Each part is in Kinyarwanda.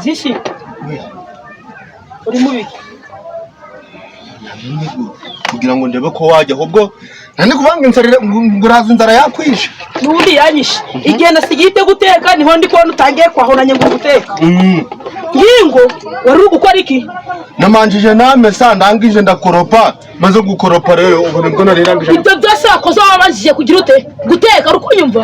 Zishi uri mubi kugira ngo ndebe ko wajya ahubwo nani kubanga inzara nguraza inzara yakwisha nundi yanyishe igihe nasigite guteka niho ndi kubona utangiye kwahonanye ngo guteka ngingo wari gukora iki namanjije namesa ndangije ndakoropa maze gukoropa rero ubone bwo narirangije ibyo byose wakoze wabanjije kugira ute guteka ari kunyumva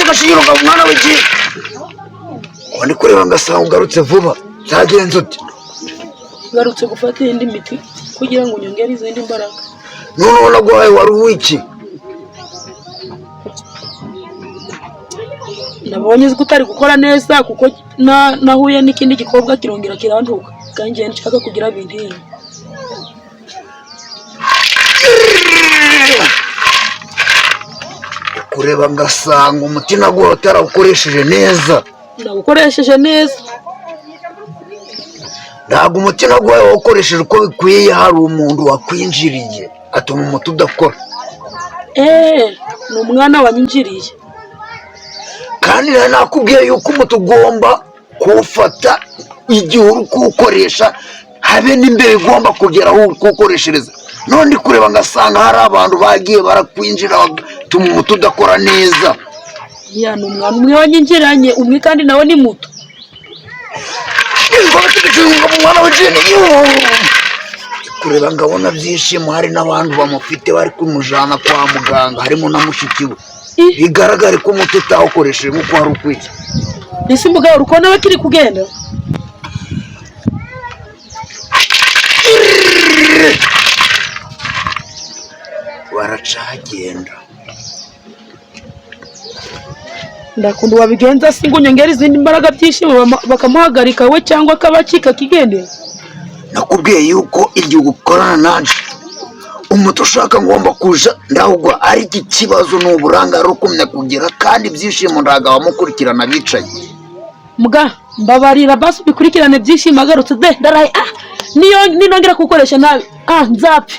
Gashiro ga mwana w'iki wandi kureba ngasanga ugarutse vuba zagenze ute garutse gufata indi miti kugira ngo nyongere izindi mbaraga none nagwaye wari wiki nabonye gutari gukora neza kuko nahuye n'ikindi gikobwa kirongera kiranduka kandi nshaka kugira bintu kureba ngasanga umutima gwo utarawukoresheje neza ndawukoresheje neza ntabwo umutima gwawe wawukoresheje uko bikwiye hari umuntu wakwinjiriye atuma umuti udakora ni umwana wanyinjiriye kandi nakubwiye yuko umuti ugomba kuwufata igihe uri kuwukoresha habe n'imbere igomba kugera aho uri kuwukoreshereza none kureba ngasanga hari abantu bagiye barakwinjira batuma umuti udakora neza ya ni umwana umwe wanyinjiranye umwe kandi nawe ni muto kureba ngabona byishimo hari n'abantu bamufite bari kumujana kwa muganga harimo na mushiki we bigaragare ko umuti utawukoresheje nk'uko wari ukwiye ese mugabo urukona bakiri kugenda baracagenda ndakunda wabigenza singo nyongera izindi mbaraga byishimo bakamuhagarika we cyangwa akabacika kigendera nakubwiye yuko igihe ukorana nanje umuti ushaka ngomba kuja ndahugwa ari iki kibazo n'uburangare ukumenya kugira kandi byishimo ndaga bamukurikirana bicaye muga mbabarira basi bikurikirane byishimo agarutse de ndaraye niyo ninongera kukoresha nabi nzapfe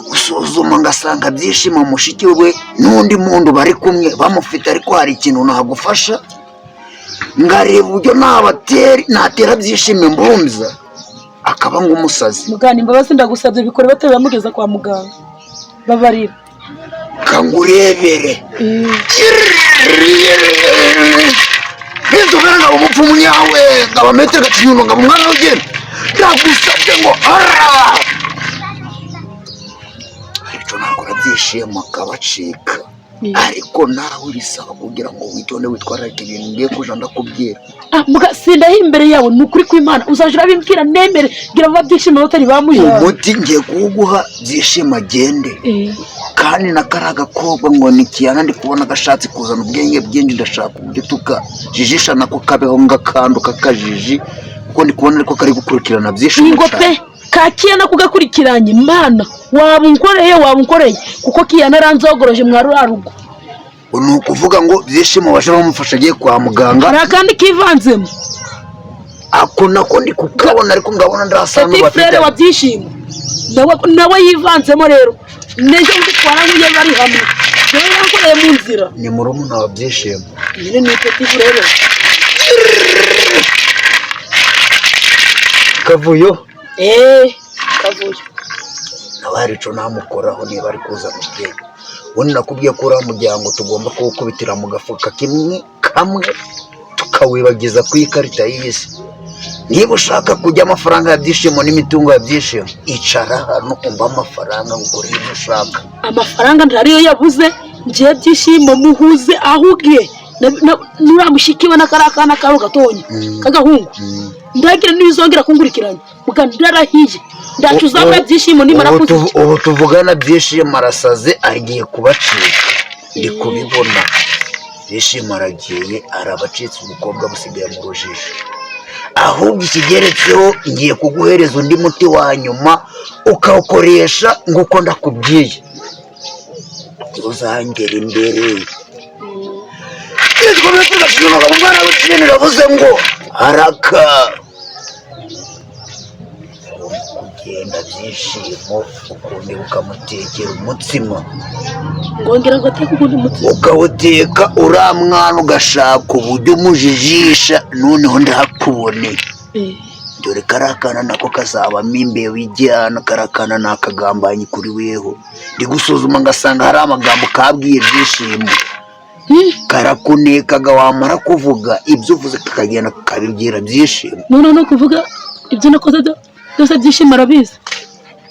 gusuzuma ngasanga byishimo mushiki we n'undi muntu bari kumwe bamufite ariko hari ikintu nagufasha ngareba uburyo natera byishimo mbumza akaba ngo umusazi mugani imbabazi ndagusabye bikore batari bamugeza kwa muganga babarira kangurebere Bintu bana umupfumu nyawe ngabamete gacinyuno ngabumwana ugenda ndagusabye ngo ariko nakora byishimo akabacika ariko nawe bisaba kugira ngo witonde witwararike ibintu ngiye kuja ndakubwira muga sindahi imbere yawe nukuri kw'Imana uzajura bimbwira nemere gira vuba byishimo batari bamujana umuti ngiye kuguha byishimo agende kandi nakaraga kobwa ngo nikiyana ndi kubona gashatse kuzana ubwenge bwinshi ndashaka uburyo tukajijisha nako kabeho ngakando kakajiji kuko ndi kubona ariko kari gukurikirana byishimo ngo pe kakiyana kugakurikiranye mana wabunkoreye kuko kiyana ranzogoroje mwarurarugo nuko uvuga ngo byishimo baje bamufasha agiye kwa muganga arakandi kivanzemo ako nako ndi kukabona ariko ngabona ndasanga bafite wa byishimo nawe yivanzemo rero neje mutwara nk'iyo bari hamwe rero yakoreye mu nzira ni murumuna wa byishimo nyine ni petit rero kavuyo kavuyo nabari cyo namukoraho niba ari kuzana ubwenge ubundi nakubwiye ko uriya muryango tugomba kuwukubitira mu gafuka kamwe tukawibagiza ku ikarita y'isi niba ushaka kujya amafaranga ya byishimo n'imitungo ya byishimo icara hano umva amafaranga ukora ibyo ushaka amafaranga ntariyo yabuze ngiye byishimo muhuze ahugiye nuramushikiwe n'akarakana karo gatonya kagahungu ndagira n'ibizongera kungurikiranye mugandarahiye ndacuzaba byishimo nimara kuzuza ubu tuvugana byishimo arasaze agiye kubacika ndi kubibona byishimo aragiye arabacitse umukobwa busigaye mu rujijo ahubwo ikigeretseho ngiye kuguhereza undi muti wa nyuma ukawukoresha nguko ndakubwiye uzangera imbere umwana w'ikintu yavuze ngo haraka yenda byishimo ukundi ukamutekera umutsima ngongera ngo ateke ukundi mutsima ukawuteka uriya mwana ugashaka uburyo umujijisha noneho ndahakuboneye dore karakana nako kazabamo imbeho ijyana karakana nakagambanyi kuri weho ndi gusuzuma ngasanga hari amagambo kabwiye byishimo karakunekaga wamara kuvuga ibyo uvuze kakagenda kakabibwira byishimo no kuvuga ibyo nakoze byose byishimo arabizi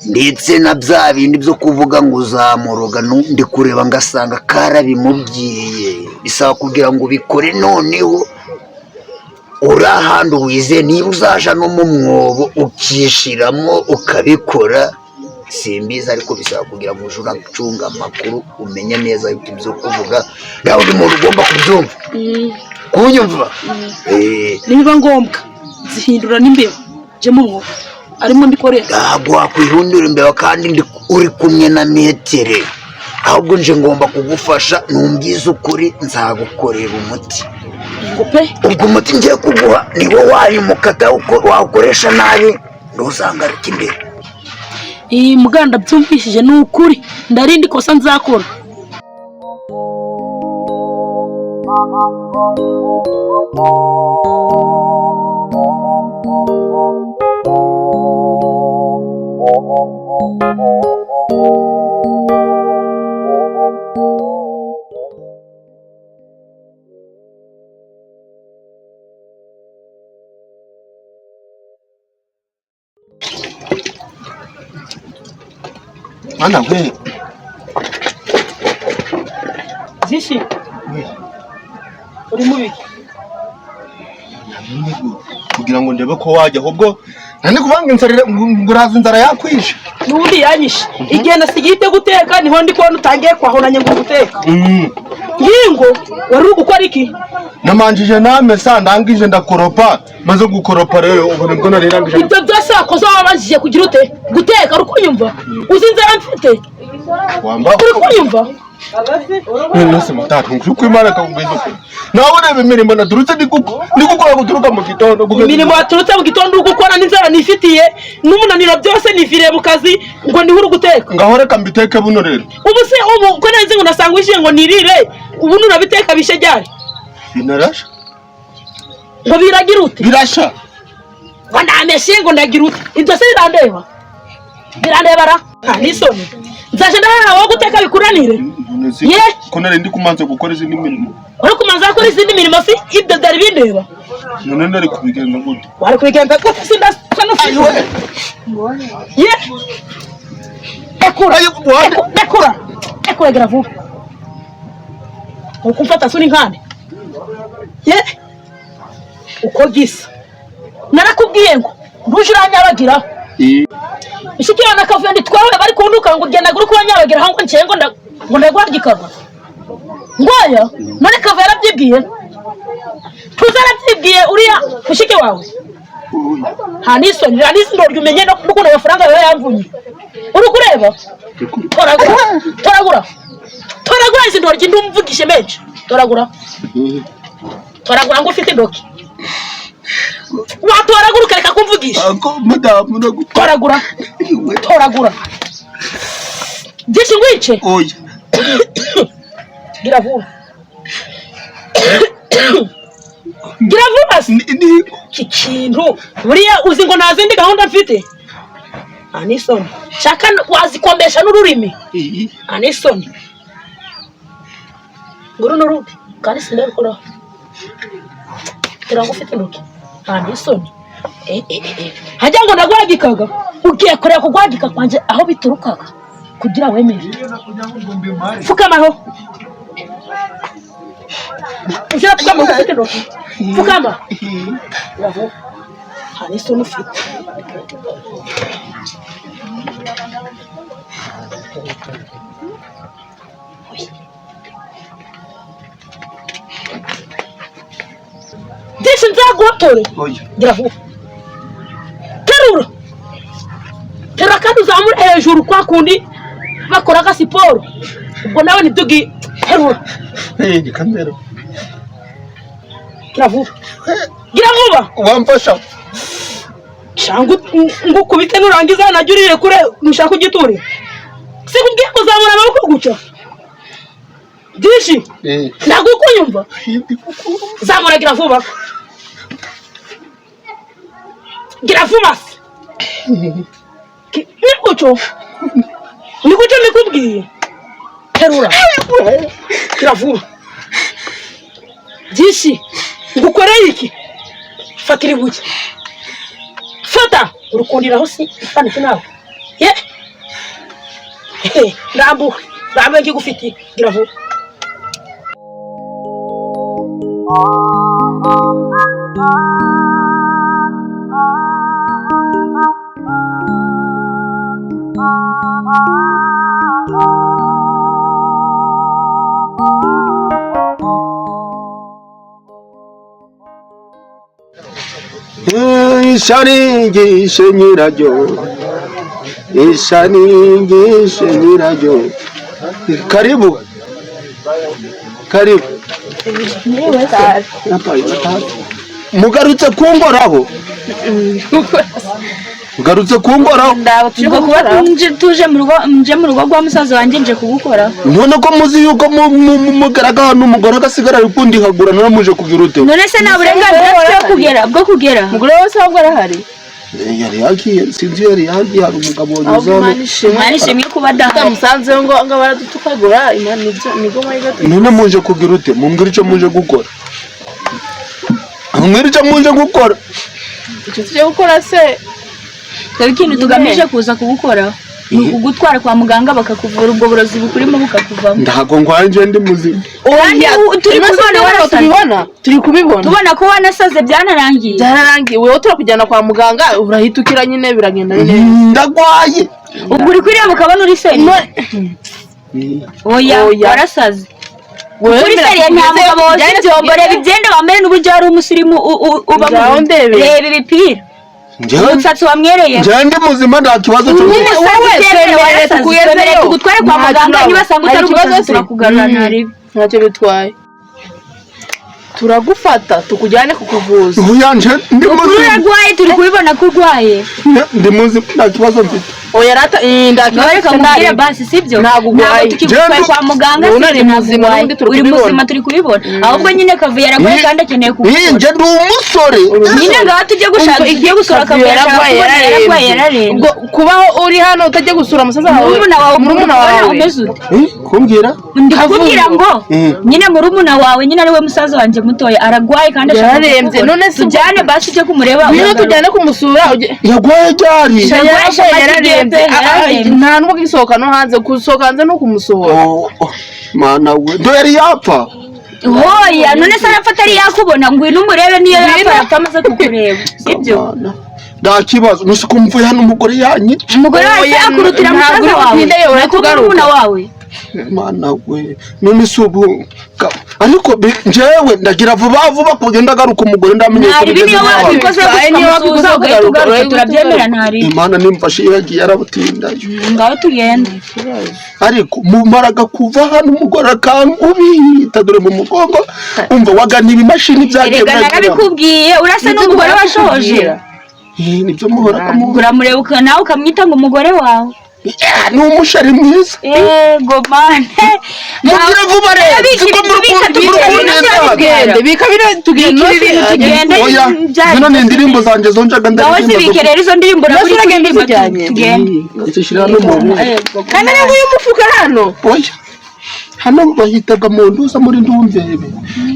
ndetse na bya bindi byo kuvuga ngo uzamuroga ndi kureba ngasanga karabimubwiye bisaba kugira ngo ubikore noneho uri ahantu wize niba uzaja no mu mwobo ukishiramo ukabikora simbizi ariko bisaba kugira ngo uje uracunga amakuru umenye neza ibyo kuvuga nawe uri muntu ugomba kubyumva kunyumva niba ngombwa zihindura n'imbeba je mu mwobo arimo ndikorera ntabwo wakwihundura imbeba kandi uri kumwe na metere ahubwo nje ngomba kugufasha numbwiza ukuri nzagukorera umuti ubwo umuti ngiye kuguha niwo wanyumukata wawukoresha nabi ntuzangaruke imbere iyi muganda byumvishije ni ukuri ndarindi kosa nzakora Ana we zishi uri mubi kugira ngo ndebe ko wajya ahubwo nani kuvanga inzara nguraza inzara yakwisha nundi yanyishe igihe nasigite guteka niho ndi kubona utangiye kwahonanya ngo guteka yingo wari gukora iki namanjije namesa ndangije ndakoropa maze gukoropa rero ubu nibwo narirangije ibyo byose wakoze wabanjije kugira ute guteka uri kunyumva uzi inzara mfite wamba uri kunyumva nese mutatu nkuko imana kakugeza ko nawe urebe imirimo naturutse ndi gukora guturuka mu gitondo imirimo yaturutse mu gitondo uri gukora n'inzara nifitiye n'umunaniro byose niviriye mu kazi ngo ndi uri guteka ngaho reka mbiteke buno rero ubu se ubu ko nzi ngo nasanga wishiye ngo nirire ubu nurabiteka bishe ryari binarasha ngo biragira ute birasha ngo ndameshe ngo ndagira ute ibyo se birandebara nisoni nzaje ndahaha wo guteka bikuranire ye ko nari ndi kumanza gukora izindi mirimo uri kumanza gukora izindi mirimo si ibyo byari bindeba none nari kubigenza gute wari kubigenza gute sindasano ye ekura gira vuba ukumfata suri nkane ye uko gisa narakubwiye ngo nduje uranyabagira ishikira nakavuye nditwawe bari kunduka ngo genda guru kubanyabagira hango ncengo ngo ndagwagikava ngoya none kava yarabyibwiye tuzarabyibwiye uriya ushike wawe hanisoni ndo ryumenye no kuko amafaranga yawe yamvunye uri kureba toragura izi ndoryi ndumvugishe menshi toragura ngo ufite indoki watoragura ukareka kumvugisha madamu toragura byinshi ngwice oya gira vuba iki kintu buriya uzi ngo nta zindi gahunda mfite anisoni shaka wazikomesha n'ururimi anisoni nguru n'urundi kandi sinabikora turanga ufite intoki anisoni hajya ngo ndagwagikaga ugiye kureba kugwagika kwanje aho biturukaga kugira wemere fukamaho ujya tukama ufite intoki fukama bravo anisoni ufite Deixa nzagotore gira vuba terura kandi uzamure hejuru kwa kundi bakoraga siporo ubwo nawe nibyo terura kamera gira vuba wamfasha cyangwa ngukubite nurangiza najurire kure mushaka ugiture se kubwiye kuzamura amaboko guca dishi nagukunyumva zamura gira vuba nikuco nikubwiye terura gira vuba dishi ngukoreye iki fatira ibuye fata urukundiraho si ifanike nawe ye ndambuwe nkigufitiye gira vuba Ishaningishe nyiraryo, ishaningishe nyiraryo. Karibu. Mugarutse kungoraho. Ugarutse kungoraho. Ndabwo kuba tuje mu rugo rwa musaza wanjye nje kugukora. None ko muzi yuko mugaraga hano umugore agasigara rukundi hagura none muje kugira ute? None se nta burenganzira bwo kugera. Mugore wese ahubwo arahari. Yari yagiye sinzi yari yagiye hari umugabo wanyuzamo. Imana ishimye kuba damusanze ngo baradutukagura imana nigo mayigato. None muje kugira ute? Mumbwira icyo muje gukora. Mumbwira icyo muje gukora. Icyo tuje gukora se Kabi kintu tugamije kuza kubukora ugutwara kwa muganga bakakuvura ubwo burozi bukurimo bukakuvamo. Ndago ngwanje ndi muzima. Turi kubibona tubona ko wanasaze byanarangiye wewe turakujyana kwa muganga urahitukira nyine biragenda neza. Ndagwaye ubwo uri kwireba ukabona uri feri. Oya warasaze kuri feri nta mugabo wose bigenda wamere n'uburyo ari umusirimu uba mu reba ibipira umusatsi wamwereye ndi muzima nta kibazo cyo tugutware kwa muganga nibasanga utari ikibazo turakugarura ntaribi ntacyo bitwaye turagufata tukujyane kukuvuza. Uyanje ndi muzima urarwaye turi kubibona ko urwaye ndi muzima nta kibazo mfite. Oya rata ndakibazo ndare basi sibyo ntabwo tukikwaye kwa muganga uri muzima uri muzima turi kubibona ahubwo nyine kavuye yaragwaye kandi akeneye kuvuza. Nje ndi umusore nyine ngaho tujye gushaka igiye gusura kavuye yaragwaye yararembye kubaho uri hano utajye gusura musaza wawe murumuna wawe umeze ute kumbwira ndikubwira ngo nyine murumuna wawe nyine ariwe musaza wanje mutoya aragwaye kandi yararembye none se tujyane basi cyo kumureba niyo tujyane kumusura yagwaye ryari yararembye nta nubwo gisohoka no hanze gusohoka hanze no kumusohora. Mana we ndo yari yapfa. Oya none se arapfa atari yakubona ngo ino umurebe niyo yapfa amaze kukureba sibyo nta kibazo nusi kumvuye hano umugore yanyica umugore wawe akurutira musaza wawe nakugarura wawe. Mana we none se ubu ariko njyewe ndagira vuba kugenda agaruka umugore ndamenye ko niyo wabikoze gusuza ugaruka turabyemera ntari Imana nimfashe yagiye yarabutindayo ngaho tugende ariko mumaraga kuva hano umugore akankubita dore mu mugongo umva wagana ibimashini byagiye narabikubwiye urasa n'umugore washoje nibyo muhora uramureba nawe ukamwita ngo umugore wawe ni umushari mwiza yego mane mugira vuba rero tugende oya zino ni indirimbo zanjye zonjaga ndazibike rero izo ndirimbo tugende zishyira no mu kandi ari uyu mufuka hano oya hano bahitaga mu nduza muri ndumvebe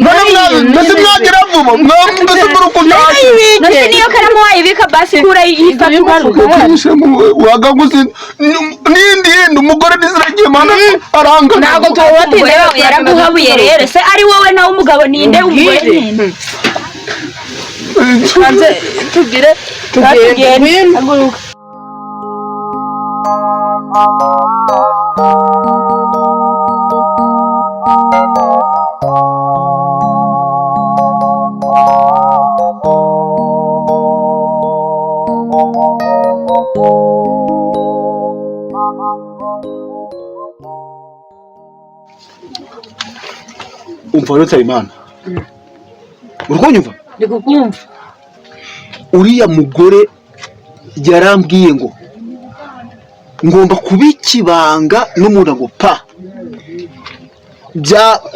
none mwagira vuba mwambese murukunyaki none niyo karamu wayibika basi kura yifata ugaruka wagaguze nindi umugore niziragiye mana aranga ntago tuwatinda yaraguhabuye rero se ari wowe nawe umugabo ninde umugore ninde hanze tugire aguruka umva rutsa Imana urwonyumva ndikukumva uriya mugore yarambwiye ngo ngomba kubika ibanga n'umuntu ngo pa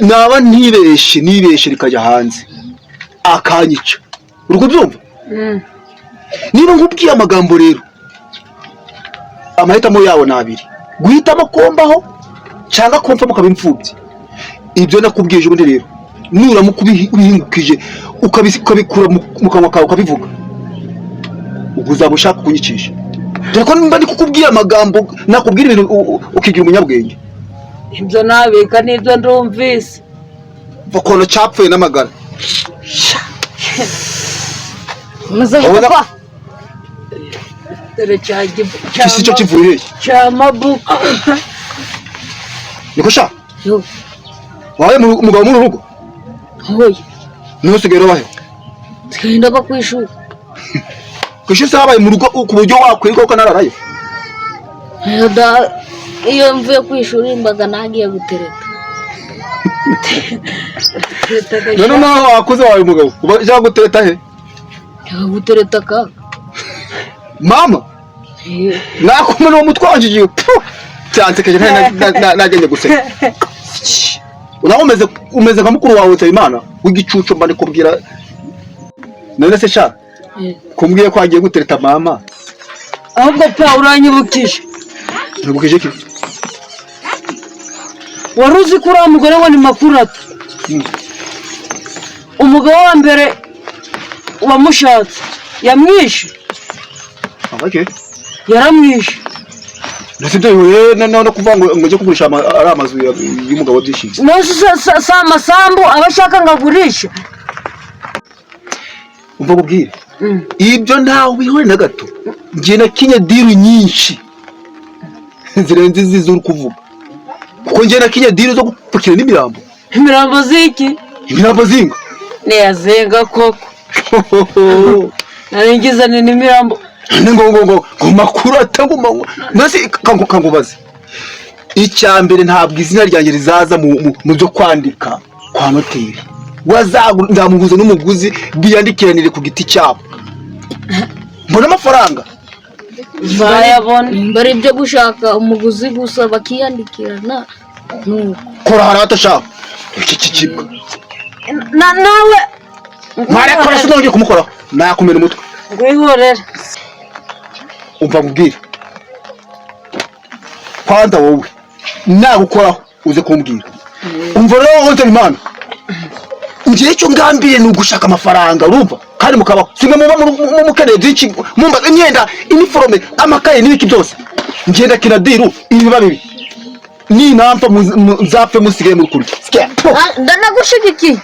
naba nibeshe rikajya hanze akanyica. uri kubyumva? Niba nkubwiye amagambo rero amahitamo yawe ni abiri, guhitamo kombaho cyangwa komfa mukaba imfubyi. Ibyo nakubwije ubundi rero nuramuka ubihingukije ukabikura mu kanwa kawe ukabivuga, ubwo uzaba ushaka kunyicisha. Dore ko nimba ndi kukubwira amagambo nakubwira ibintu ukigira umunyabwenge. Ibyo nabika nibyo ndumvise. Bakono cyapfuye n'amagara. Muzahita dore cyagibu cyo kivuye hehe? Cyamabuko. Niko sha? Yo. Waye umugabo mu rugo? Hoye. Nusigero wahe? Twenda ba kwishuri. Kwishuri sabaye mu rugo ku buryo wakwiruka ko nararayo. Iyo mvuye kwishuri mbaga nagiye gutereta. None naho wakuze wawe umugabo. Uba gutereta he? Gutereta ka. Mama. Nakumena uwo mutwanjije. Cyansekeje nagenge guseka. Unaho umeze nka mukuru wawe Nsabimana w'igicucu mba ndikubwira. None se sha? Kumbwiye ko agiye gutereta mama. Ahubwo pa uranyibukije. Nibukije ki? Waruzi kuri umugore we ni Makurata. Umugabo wa mbere wamushatse yamwishe. Okay. Yaramwishe. Ndetse ndewe no kuvuga ngo nje kugurisha ari amazu y'umugabo byishinze. Nose sa masambu abashaka ngagurisha. Umva kubwire. Ibyo ntawe bihore na gato. Ngiye na kinya diru nyinshi. Zirenze zizuru kuvuga. Kuko ngiye na kinya diru zo gupakira n'imirambo. Imirambo ziki? Imirambo zinga. Ne yazenga koko. Naringiza ni imirambo. Ngo makuru atanguma. Nase kangubaze. Icyambere ntabwo izina ryanjye rizaza mu byo kwandika kwa noteri. Nzamuguza n'umuguzi biyandikiranire ku giti cyabo. Mbona amafaranga. Bayabona. Mbari ibyo gushaka umuguzi gusa bakiyandikirana. Kora harata shaka. Iki kicibwa. Nawe Mare kora sinonge kumukora. Nakumena umutwe. Ngwihorera. Umva mubwira. Kwanda wowe. Nagukoraho uze kumbwira. Umva rero Nsabimana. Ngiye cyo ngambire ni ugushaka amafaranga urumva kandi mukabaho simwe muba mukeneye byinshi mumba imyenda uniforme amakaye n'ibiki byose ngenda kinadiru ibiba bibi ni nampa nzapfe musigaye muri kurya ndanagushigikiye